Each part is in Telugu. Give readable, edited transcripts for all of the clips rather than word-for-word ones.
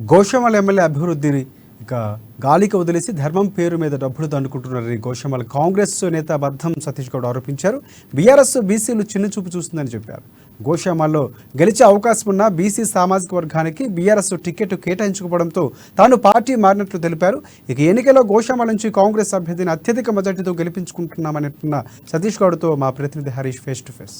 గోషామల్ ఎమ్మెల్యే అభివృద్ధిని ఇక గాలికి వదిలేసి ధర్మం పేరు మీద డబ్బులు దండుకుంటున్నారని గోషామల్ కాంగ్రెస్ నేత బద్దం సతీష్ గౌడ్ ఆరోపించారు. బీఆర్ఎస్ బీసీలు చిన్నచూపు చూస్తుందని చెప్పారు. గోషామల్లో గెలిచే అవకాశం ఉన్న బీసీ సామాజిక వర్గానికి బీఆర్ఎస్ టికెట్ కేటాయించకపోవడంతో తాను పార్టీ మారినట్లు తెలిపారు. ఇక ఎన్నికల్లో గోషామల్ నుంచి కాంగ్రెస్ అభ్యర్థిని అత్యధిక మెజార్టీతో గెలిపించుకుంటున్నామని సతీష్ గౌడ్తో మా ప్రతినిధి హరీష్ ఫేస్ టు ఫేస్.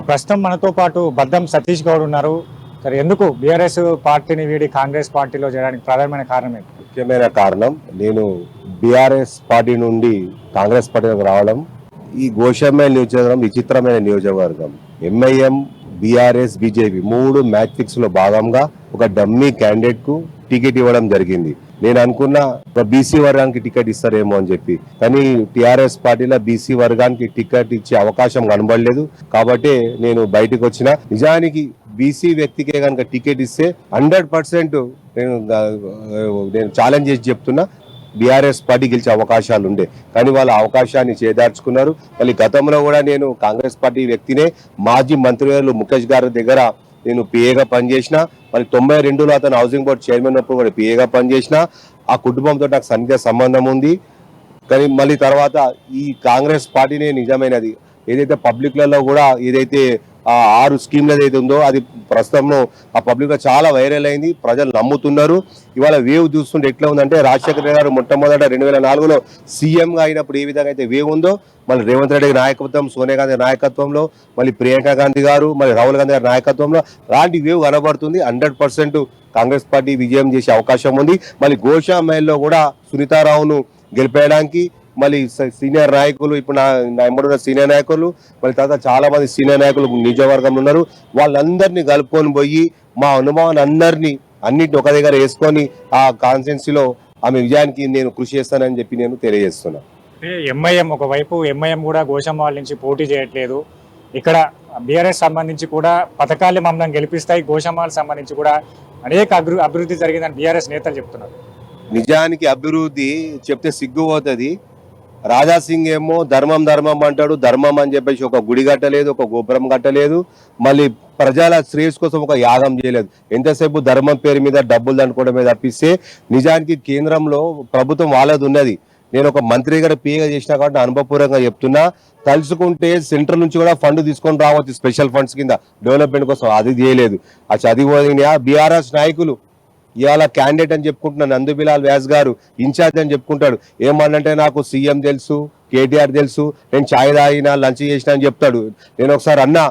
ప్రస్తుతం మనతో పాటు బద్దం సతీష్ గౌడ్ ఉన్నారు. సరే, ఎందుకు బీఆర్ఎస్ పార్టీని వీడి కాంగ్రెస్ పార్టీలో చేరడానికి ప్రధానమైన కారణం ఏంటి? ముఖ్యమైన కారణం, నేను బీఆర్ఎస్ పార్టీ నుండి కాంగ్రెస్ పార్టీలోకి రావడం. ఈ గోషామల్ నియోజకవర్గం విచిత్రమైన నియోజకవర్గం. ఎంఐఎం, బీఆర్ఎస్, బీజేపీ మూడు మ్యాచ్ ఫిక్స్ లో భాగంగా ఒక డమ్మీ క్యాండిడేట్ కు టికెట్ ఇవ్వడం జరిగింది. నేను అనుకున్న ఒక బీసీ వర్గానికి టికెట్ ఇస్తారేమో అని చెప్పి, కానీ టిఆర్ఎస్ పార్టీలో బీసీ వర్గానికి టికెట్ ఇచ్చే అవకాశం కనబడలేదు. కాబట్టి నేను బయటకు వచ్చిన. నిజానికి బీసీ వ్యక్తికే కనుక టికెట్ ఇస్తే 100% నేను ఛాలెంజ్ చేసి చెప్తున్నా, బీఆర్ఎస్ పార్టీ గెలిచే అవకాశాలు ఉండే. కానీ వాళ్ళ అవకాశాన్ని చేదార్చుకున్నారు. మళ్ళీ గతంలో కూడా నేను కాంగ్రెస్ పార్టీ వ్యక్తినే, మాజీ మంత్రివర్యులు ముఖేష్ గారి దగ్గర నేను పిఏగా పనిచేసిన. మళ్ళీ 92లో అతను హౌసింగ్ బోర్డ్ చైర్మన్ అప్పుడు కూడా పిఏగా పనిచేసిన. ఆ కుటుంబంతో నాకు సన్నిహిత సంబంధం ఉంది. కానీ మళ్ళీ తర్వాత ఈ కాంగ్రెస్ పార్టీనే నిజమైనది. ఏదైతే పబ్లిక్లలో కూడా ఏదైతే 6 స్కీమ్లు ఏదైతే ఉందో అది ప్రస్తుతం ఆ పబ్లిక్ లో చాలా వైరల్ అయింది. ప్రజలు నమ్ముతున్నారు. ఇవాళ వేవ్ చూస్తుంటే ఎట్లా ఉందంటే, రాజశేఖర గారు మొట్టమొదట 2004లో సీఎంగా అయినప్పుడు ఏ విధంగా అయితే వేవ్ ఉందో, మళ్ళీ రేవంత్ రెడ్డి నాయకత్వం, సోనియా గాంధీ నాయకత్వంలో, మళ్ళీ ప్రియాంక గాంధీ గారు, మళ్ళీ రాహుల్ గాంధీ గారి నాయకత్వంలో అలాంటి వేవ్ కనబడుతుంది. 100% కాంగ్రెస్ పార్టీ విజయం చేసే అవకాశం ఉంది. మళ్ళీ గోషామల్లో కూడా సునీతారావును గెలిపేయడానికి మళ్ళీ సీనియర్ నాయకులు, ఇప్పుడు నా ఎంబడున్న సీనియర్ నాయకులు, మళ్ళీ తర్వాత చాలా మంది సీనియర్ నాయకులు నియోజకవర్గంలో ఉన్నారు. వాళ్ళందరినీ కలుపుకొని పోయి మా అనుభవాన్ని అన్నింటిని ఒక దగ్గర వేసుకొని ఆ కాన్స్టిట్యున్సీలో ఆమె విజయానికి నేను కృషి చేస్తానని చెప్పి నేను తెలియజేస్తున్నా. ఎంఐఎం ఒకవైపు ఎంఐఎం కూడా గోషామల్ నుంచి పోటీ చేయట్లేదు. ఇక్కడ బీఆర్ఎస్ సంబంధించి కూడా పథకాలు మమ్మల్ని గెలిపిస్తాయి, గోషామల్ సంబంధించి కూడా అనేక అభివృద్ధి జరిగిందని బీఆర్ఎస్ నేతలు చెప్తున్నారు. నిజానికి అభివృద్ధి చెప్తే సిగ్గుపోతుంది. రాజాసింగ్ ఏమో ధర్మం అంటాడు. ధర్మం అని చెప్పేసి ఒక గుడి కట్టలేదు, ఒక గోపురం కట్టలేదు, మళ్ళీ ప్రజల శ్రేయస్ కోసం ఒక యాగం చేయలేదు. ఎంతసేపు ధర్మం పేరు మీద డబ్బులు దండుకోవడమే తప్పిస్తే నిజానికి కేంద్రంలో ప్రభుత్వం వాళ్ళది ఉన్నది. నేను ఒక మంత్రి గారు పిఏగా చేసినా కాబట్టి అనుభవపూర్వకంగా చెప్తున్నా. తలుచుకుంటే సెంట్రల్ నుంచి కూడా ఫండ్ తీసుకొని రావచ్చు, స్పెషల్ ఫండ్స్ కింద డెవలప్మెంట్ కోసం. అది చేయలేదు. ఆ చదివిన బీఆర్ఎస్ నాయకులు ఇవాళ క్యాండిడేట్ అని చెప్పుకుంటున్నా. నందుబిలాల్ వ్యాస్ గారు ఇన్ఛార్జ్ అని చెప్పుకుంటాడు. ఏమన్నంటే నాకు సీఎం తెలుసు, కేటీఆర్ తెలుసు, నేను ఛాయ్ తాగినా, లంచ్ చేసినా అని చెప్తాడు. నేను ఒకసారి అన్నా,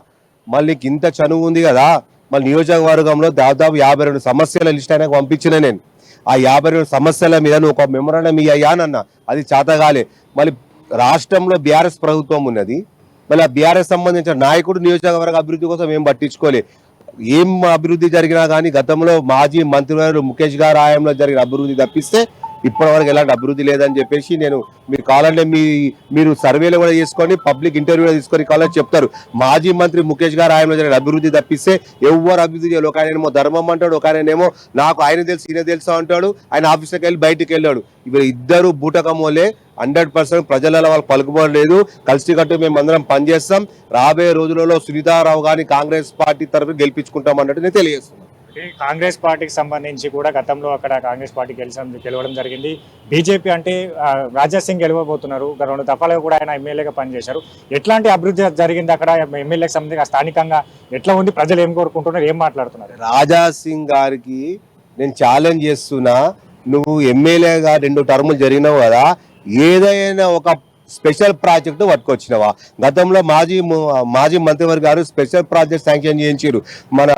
మళ్ళీ ఇంత చనువు ఉంది కదా, మళ్ళీ నియోజకవర్గంలో దాదాపు 52 సమస్యల లిస్ట్ ఆయనకు పంపించిన. నేను ఆ 52 సమస్యల మీద నువ్వు ఒక మెమోరాండం ఇయ్యానన్నా, అది చేతగాలే. మళ్ళీ రాష్ట్రంలో బీఆర్ఎస్ ప్రభుత్వం ఉన్నది, మళ్ళీ ఆ బీఆర్ఎస్ సంబంధించిన నాయకుడు నియోజకవర్గ అభివృద్ధి కోసం ఏం పట్టించుకోలే. ఏం అభివృద్ధి జరిగినా కానీ గతంలో మాజీ మంత్రివర్యులు ముఖేష్ గారి హయాంలో జరిగిన అభివృద్ధి తప్పిస్తే ఇప్పటివరకు ఎలాంటి అభివృద్ధి లేదని చెప్పేసి నేను, మీరు కావాలంటే మీరు సర్వేలు కూడా చేసుకొని పబ్లిక్ ఇంటర్వ్యూలో తీసుకొని కావాలని చెప్తారు. మాజీ మంత్రి ముఖేష్ గారు ఆయనలో జరిగిన అభివృద్ధి తప్పిస్తే ఎవరు అభివృద్ధి చేయాలి. ఒక ఆయనేమో ధర్మం అంటాడు, ఒక ఆయనేమో నాకు ఆయన తెలుసు ఈయన తెలుసు అంటాడు. ఆయన ఆఫీస్కి వెళ్ళి బయటికి వెళ్ళాడు. ఇవి ఇద్దరు బూటకమోలే. 100% ప్రజలలో వాళ్ళు పలుకుబడలేదు. కలిసికట్టు మేము అందరం పనిచేస్తాం. రాబోయే రోజులలో సునీతారావు గారిని కాంగ్రెస్ పార్టీ తరఫున గెలిపించుకుంటాం అన్నట్టు నేను తెలియజేస్తున్నాను. కాంగ్రెస్ పార్టీకి సంబంధించి కూడా గతంలో అక్కడ కాంగ్రెస్ పార్టీ గెలవడం జరిగింది. బీజేపీ అంటే రాజాసింగ్ గెలవబోతున్నారు. 2 దఫాలుగా కూడా ఆయన ఎమ్మెల్యేగా పనిచేశారు. ఎట్లాంటి అభివృద్ధి జరిగింది అక్కడ ఎమ్మెల్యేకి సంబంధించి? స్థానికంగా ఎట్లా ఉంది? ప్రజలు ఏం కోరుకుంటున్నారు, ఏం మాట్లాడుతున్నారు? రాజాసింగ్ గారికి నేను ఛాలెంజ్ చేస్తున్నా, నువ్వు ఎమ్మెల్యేగా 2 టర్ములు జరిగినావు కదా, ఏదైనా ఒక స్పెషల్ ప్రాజెక్టు పట్టుకొచ్చినవా? గతంలో మాజీ మంత్రివర్గ గారు స్పెషల్ ప్రాజెక్ట్ శాంక్షన్ చేయించారు. మన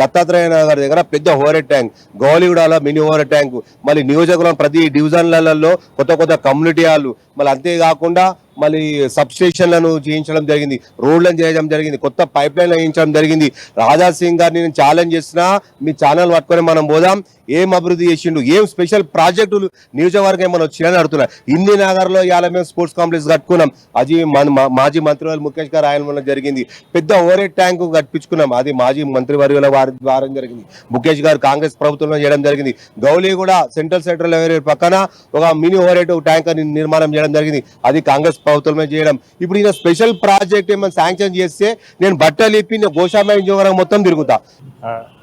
దత్తాత్రేయ నగర్ దగ్గర పెద్ద ఓవర్ ట్యాంక్, గౌలిగూడలో మినీ ఓవర్ ట్యాంక్, మళ్ళీ నియోజకవర్గం ప్రతి డివిజన్లలో కొత్త కమ్యూనిటీ హాళ్ళు, మళ్ళీ అంతేకాకుండా మళ్ళీ సబ్ స్టేషన్లను చేయించడం జరిగింది, రోడ్లను చేయడం జరిగింది, కొత్త పైప్ లైన్లు వేయించడం జరిగింది. రాజాసింగ్ గారిని నేను ఛాలెంజ్ చేస్తున్నా, మీ ఛానల్ పట్టుకొని మనం పోదాం. ఏం అభివృద్ధి చేసిండు, ఏం స్పెషల్ ప్రాజెక్టులు నియోజకవర్గం ఏమైనా వచ్చినాయని అడుగుతున్నా. హిందీ నగర్లో ఇవాళ మేము స్పోర్ట్స్ కాంప్లెక్స్ కట్టుకున్నాం. అది మాజీ మంత్రివర్యులు ముఖేష్ గారు ఆయన జరిగింది. పెద్ద ఓవర్ ట్యాంకు కట్టించుకున్నాం. అది మాజీ మంత్రివర్యుల వారి ద్వారా జరిగింది. ముఖేష్ గారు కాంగ్రెస్ ప్రభుత్వంలో చేయడం జరిగింది. గౌలి కూడా సెంట్రల్ లైబ్రరీ పక్కన ఒక మినీ ఓవర్ ట్యాంక్ నిర్మాణం చేయడం జరిగింది. అది కాంగ్రెస్ ప్రభుత్వమే చేయడం. ఇప్పుడు ఈయన స్పెషల్ ప్రాజెక్ట్ ఏమైనా శాంక్షన్ చేస్తే నేను బట్టలు ఇప్పి నేను గోషామాయి నియోజకవర్గం మొత్తం తిరుగుతా.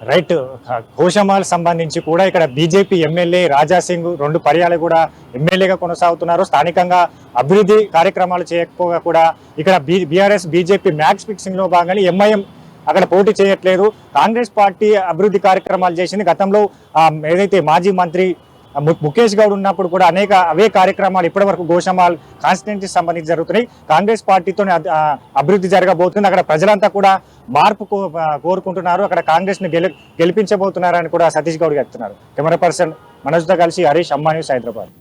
రైట్. గోషామాల్ సంబంధించి కూడా ఇక్కడ బీజేపీ ఎమ్మెల్యే రాజా సింగ్ 2 పర్యాలు కూడా ఎమ్మెల్యేగా కొనసాగుతున్నారు. స్థానికంగా అభివృద్ధి కార్యక్రమాలు చేయకపోగా కూడా ఇక్కడ బీఆర్ఎస్ బీజేపీ మ్యాచ్ ఫిక్సింగ్ లో భాగంగా ఎంఐఎం అక్కడ పోటీ చేయట్లేదు. కాంగ్రెస్ పార్టీ అభివృద్ధి కార్యక్రమాలు చేసింది. గతంలో ఏదైతే మాజీ మంత్రి ముఖేష్ గౌడ్ ఉన్నప్పుడు కూడా అవే కార్యక్రమాలు ఇప్పటి వరకు గోషామాల్ కాన్స్టిట్యున్సీకి సంబంధించి జరుగుతున్నాయి. కాంగ్రెస్ పార్టీతోనే అభివృద్ధి జరగబోతుంది. అక్కడ ప్రజలంతా కూడా మార్పు కోరుకుంటున్నారు. అక్కడ కాంగ్రెస్ ని గెలిపించబోతున్నారని కూడా సతీష్ గౌడ్ చెప్తున్నారు. కెమెరా పర్సన్ మనోజ్తో కలిసి హరీష్, అమ్మా న్యూస్, హైదరాబాద్.